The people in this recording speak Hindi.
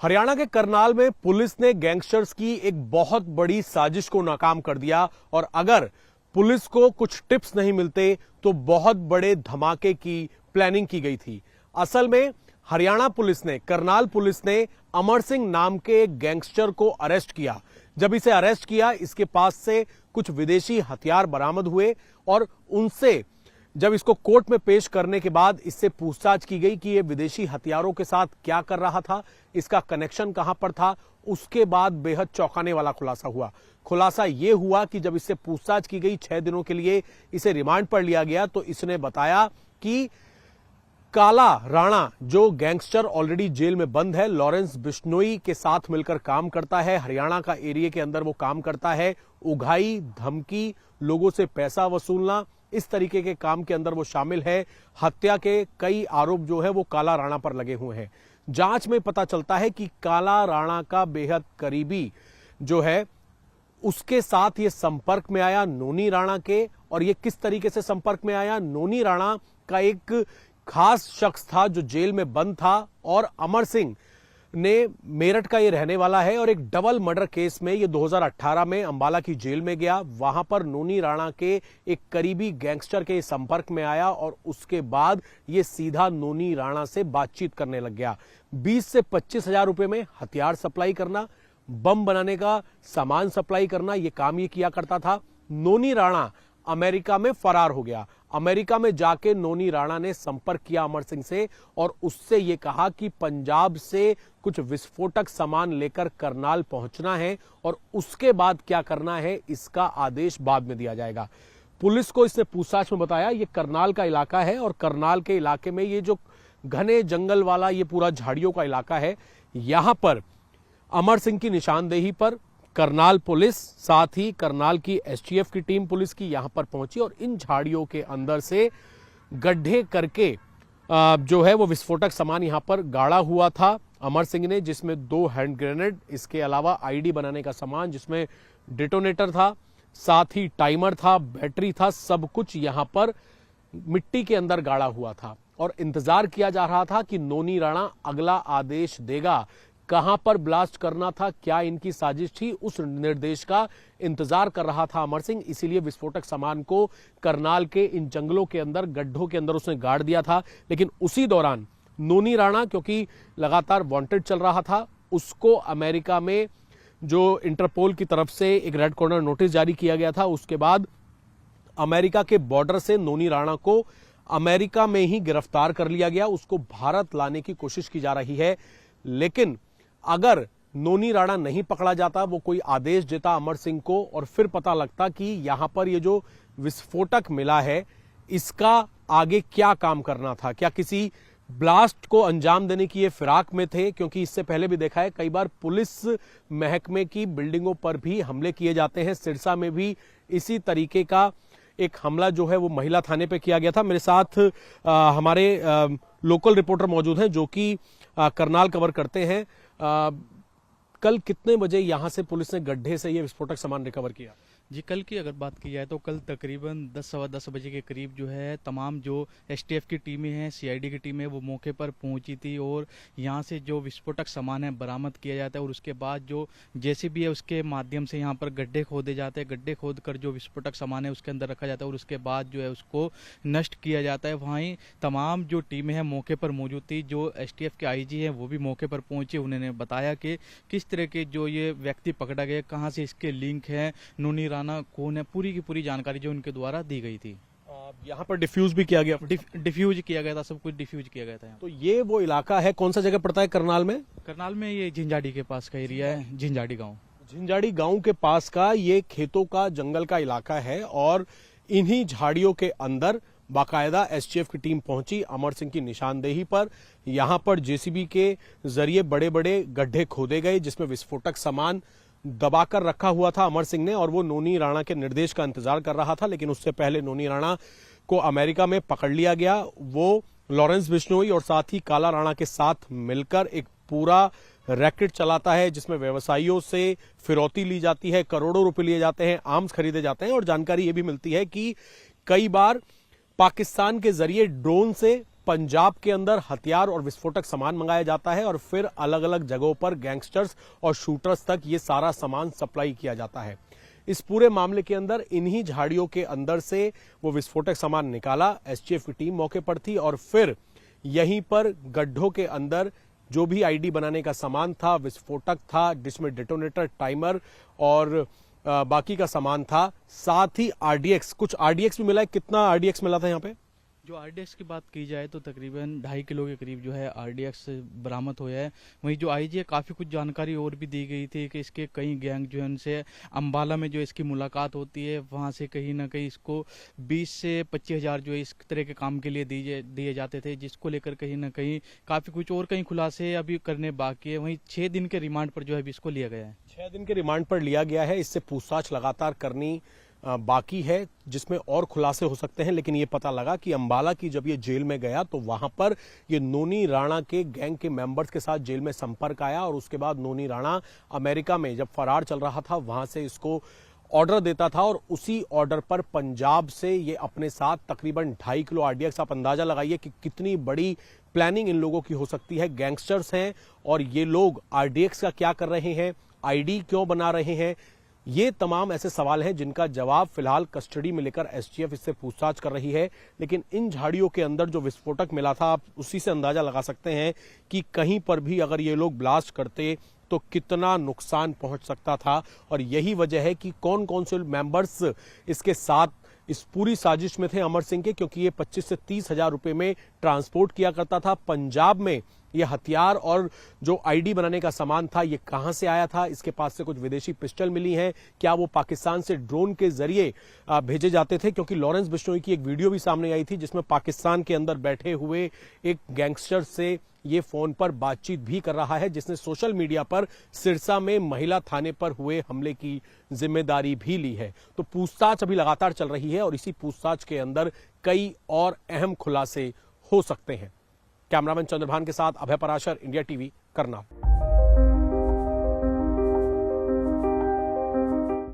हरियाणा के करनाल में पुलिस ने गैंगस्टर्स की एक बहुत बड़ी साजिश को नाकाम कर दिया और अगर पुलिस को कुछ टिप्स नहीं मिलते तो बहुत बड़े धमाके की प्लानिंग की गई थी। असल में हरियाणा पुलिस ने, करनाल पुलिस ने अमर सिंह नाम के एक गैंगस्टर को अरेस्ट किया। जब इसे अरेस्ट किया, इसके पास से कुछ विदेशी हथियार बरामद हुए और उनसे जब इसको कोर्ट में पेश करने के बाद इससे पूछताछ की गई कि यह विदेशी हथियारों के साथ क्या कर रहा था, इसका कनेक्शन कहां पर था। उसके बाद बेहद चौंकाने वाला खुलासा हुआ। खुलासा यह हुआ कि जब इससे पूछताछ की गई, 6 दिनों के लिए इसे रिमांड पर लिया गया, तो इसने बताया कि काला राणा, जो गैंगस्टर ऑलरेडी जेल में बंद है, लॉरेंस बिश्नोई के साथ मिलकर काम करता है। हरियाणा का एरिया के अंदर वो काम करता है। उगाई, धमकी, लोगों से पैसा वसूलना, इस तरीके के काम के अंदर वो शामिल है। हत्या के कई आरोप जो है वो काला राणा पर लगे हुए हैं। जांच में पता चलता है कि काला राणा का बेहद करीबी जो है, उसके साथ ये संपर्क में आया नोनी राणा के। और ये किस तरीके से संपर्क में आया? नोनी राणा का एक खास शख्स था जो जेल में बंद था और अमर सिंह ने, मेरठ का ये रहने वाला है और एक डबल मर्डर केस में ये 2018 में अंबाला की जेल में गया। वहां पर नोनी राणा के एक करीबी गैंगस्टर के संपर्क में आया और उसके बाद ये सीधा नोनी राणा से बातचीत करने लग गया। 20 से 25 हजार रुपए में हथियार सप्लाई करना, बम बनाने का सामान सप्लाई करना, ये काम ये किया करता था। नोनी राणा अमेरिका में फरार हो गया। अमेरिका में जाके नोनी राणा ने संपर्क किया अमर सिंह से और उससे यह कहा कि पंजाब से कुछ विस्फोटक सामान लेकर करनाल पहुंचना है और उसके बाद क्या करना है इसका आदेश बाद में दिया जाएगा। पुलिस को इसने पूछताछ में बताया ये करनाल का इलाका है और करनाल के इलाके में ये जो घने जंगल वाला ये पूरा झाड़ियों का इलाका है, यहां पर अमर सिंह की निशानदेही पर करनाल पुलिस, साथ ही करनाल की एसटीएफ की टीम पुलिस की यहां पर पहुंची और इन झाड़ियों के अंदर से गड्ढे करके जो है वो विस्फोटक सामान यहां पर गाड़ा हुआ था अमर सिंह ने, जिसमें 2 हैंड ग्रेनेड, इसके अलावा आईडी बनाने का सामान जिसमें डिटोनेटर था, साथ ही टाइमर था, बैटरी था, सब कुछ यहां पर मिट्टी के अंदर गाड़ा हुआ था और इंतजार किया जा रहा था कि नोनी राणा अगला आदेश देगा। कहां पर ब्लास्ट करना था, क्या इनकी साजिश थी, उस निर्देश का इंतजार कर रहा था अमर सिंह। इसीलिए विस्फोटक सामान को करनाल के इन जंगलों के अंदर, गड्ढों के अंदर उसने गाड़ दिया था। लेकिन उसी दौरान नोनी राणा, क्योंकि लगातार वांटेड चल रहा था, उसको अमेरिका में जो इंटरपोल की तरफ से एक रेड कॉर्नर नोटिस जारी किया गया था, उसके बाद अमेरिका के बॉर्डर से नोनी राणा को अमेरिका में ही गिरफ्तार कर लिया गया। उसको भारत लाने की कोशिश की जा रही है। लेकिन अगर नोनी राणा नहीं पकड़ा जाता, वो कोई आदेश देता अमर सिंह को और फिर पता लगता कि यहां पर ये जो विस्फोटक मिला है इसका आगे क्या काम करना था, क्या किसी ब्लास्ट को अंजाम देने की ये फिराक में थे, क्योंकि इससे पहले भी देखा है कई बार पुलिस महकमे की बिल्डिंगों पर भी हमले किए जाते हैं। सिरसा में भी इसी तरीके का एक हमला जो है वो महिला थाने पे किया गया था। मेरे साथ हमारे लोकल रिपोर्टर मौजूद हैं जो कि करनाल कवर करते हैं। कल कितने बजे यहां से पुलिस ने गड्ढे से ये विस्फोटक सामान रिकवर किया? जी, कल की अगर बात की जाए तो कल तकरीबन 10 सवा 10 बजे के करीब जो है तमाम जो एसटीएफ की टीमें हैं, सीआईडी की टीमें, वो मौके पर पहुंची थी और यहां से जो विस्फोटक सामान है बरामद किया जाता है और उसके बाद जो जेसीबी है उसके माध्यम से यहां पर गड्ढे खोदे जाते हैं। गड्ढे खोद कर जो विस्फोटक सामान है उसके अंदर रखा जाता है और उसके बाद जो है उसको नष्ट किया जाता है। वहीं तमाम जो टीमें हैं मौके पर मौजूद थी। जो एसटीएफ के आईजी हैं वो भी मौके पर पहुंचे। उन्होंने बताया कि किस तरह के जो ये व्यक्ति पकड़ा गया, कहाँ से इसके लिंक है, नोनी राणा कौन है, पूरी की पूरी जानकारी जो उनके द्वारा दी गई थी। यहाँ पर डिफ्यूज भी किया गया, डिफ्यूज किया गया था, सब कुछ डिफ्यूज किया गया था। तो ये वो इलाका है, कौन सा जगह पड़ता है करनाल में? करनाल में ये झिंझाड़ी के पास का एरिया है, झिंझाड़ी गांव। झिंझाड़ी गांव के पास का ये खेतों का, जंगल का इलाका है और इन्हीं झाड़ियों के अंदर बाकायदा एसटीएफ की टीम पहुंची अमर सिंह की निशानदेही पर। यहां पर जेसीबी के जरिए बड़े बड़े गड्ढे खोदे गए जिसमें विस्फोटक सामान दबाकर रखा हुआ था अमर सिंह ने और वो नोनी राणा के निर्देश का इंतजार कर रहा था। लेकिन उससे पहले नोनी राणा को अमेरिका में पकड़ लिया गया। वो लॉरेंस बिश्नोई और साथ ही काला राणा के साथ मिलकर एक पूरा रैकेट चलाता है जिसमें व्यवसायियों से फिरौती ली जाती है, करोड़ों रुपए लिए जाते हैं, आर्म्स खरीदे जाते हैं। और जानकारी ये भी मिलती है कि कई बार पाकिस्तान के जरिए ड्रोन से पंजाब के अंदर हथियार और विस्फोटक सामान मंगाया जाता है और फिर अलग अलग जगहों पर गैंगस्टर्स और शूटर्स तक ये सारा सामान सप्लाई किया जाता है। इस पूरे मामले के अंदर इन्हीं झाड़ियों के अंदर से वो विस्फोटक सामान निकाला। एसटीएफ की टीम मौके पर थी और फिर यहीं पर गड्ढों के अंदर जो भी आईडी बनाने का सामान था, विस्फोटक था जिसमें डेटोनेटर, टाइमर और बाकी का सामान था, साथ ही आरडीएक्स, कुछ आरडीएक्स भी मिला है। कितना आरडीएक्स मिला था यहाँ पे? जो आरडीएक्स की बात की जाए तो तकरीबन 2.5 किलो के करीब जो है आरडीएक्स बरामद हुआ है। वहीं जो आईजी है काफ़ी कुछ जानकारी और भी दी गई थी कि इसके कई गैंग जो है उनसे अंबाला में जो इसकी मुलाकात होती है वहां से कहीं ना कहीं इसको 20 से 25 हज़ार जो है इस तरह के काम के लिए दिए जाते थे, जिसको लेकर कहीं ना कहीं काफ़ी कुछ और कहीं खुलासे अभी करने बाकी है। वहीं 6 दिन के रिमांड पर जो है अभी इसको लिया गया है। 6 दिन के रिमांड पर लिया गया है। इससे पूछताछ लगातार करनी बाकी है जिसमें और खुलासे हो सकते हैं। लेकिन ये पता लगा कि अंबाला की जब ये जेल में गया तो वहां पर ये नोनी राणा के गैंग के मेंबर्स के साथ जेल में संपर्क आया और उसके बाद नोनी राणा अमेरिका में जब फरार चल रहा था वहां से इसको ऑर्डर देता था और उसी ऑर्डर पर पंजाब से ये अपने साथ तकरीबन 2.5 किलो आरडीएक्स, आप अंदाजा लगाइए कि कितनी बड़ी प्लानिंग इन लोगों की हो सकती है। गैंगस्टर्स हैं और ये लोग आरडीएक्स का क्या कर रहे हैं, आईडी क्यों बना रहे हैं, ये तमाम ऐसे सवाल हैं जिनका जवाब फिलहाल कस्टडी में लेकर एसटीएफ इससे पूछताछ कर रही है। लेकिन इन झाड़ियों के अंदर जो विस्फोटक मिला था, आप उसी से अंदाजा लगा सकते हैं कि कहीं पर भी अगर ये लोग ब्लास्ट करते तो कितना नुकसान पहुंच सकता था। और यही वजह है कि कौन कौन से मेंबर्स इसके साथ इस पूरी साजिश में थे अमर सिंह के, क्योंकि ये 25 से 30 हजार रुपए में ट्रांसपोर्ट किया करता था। पंजाब में ये हथियार और जो आईडी बनाने का सामान था ये कहां से आया था, इसके पास से कुछ विदेशी पिस्टल मिली हैं, क्या वो पाकिस्तान से ड्रोन के जरिए भेजे जाते थे? क्योंकि लॉरेंस बिश्नोई की एक वीडियो भी सामने आई थी जिसमें पाकिस्तान के अंदर बैठे हुए एक गैंगस्टर से ये फोन पर बातचीत भी कर रहा है, जिसने सोशल मीडिया पर सिरसा में महिला थाने पर हुए हमले की जिम्मेदारी भी ली है। तो पूछताछ अभी लगातार चल रही है और इसी पूछताछ के अंदर कई और अहम खुलासे हो सकते हैं। कैमरामैन चंद्रभान के साथ अभय पराशर, इंडिया टीवी, करनाल।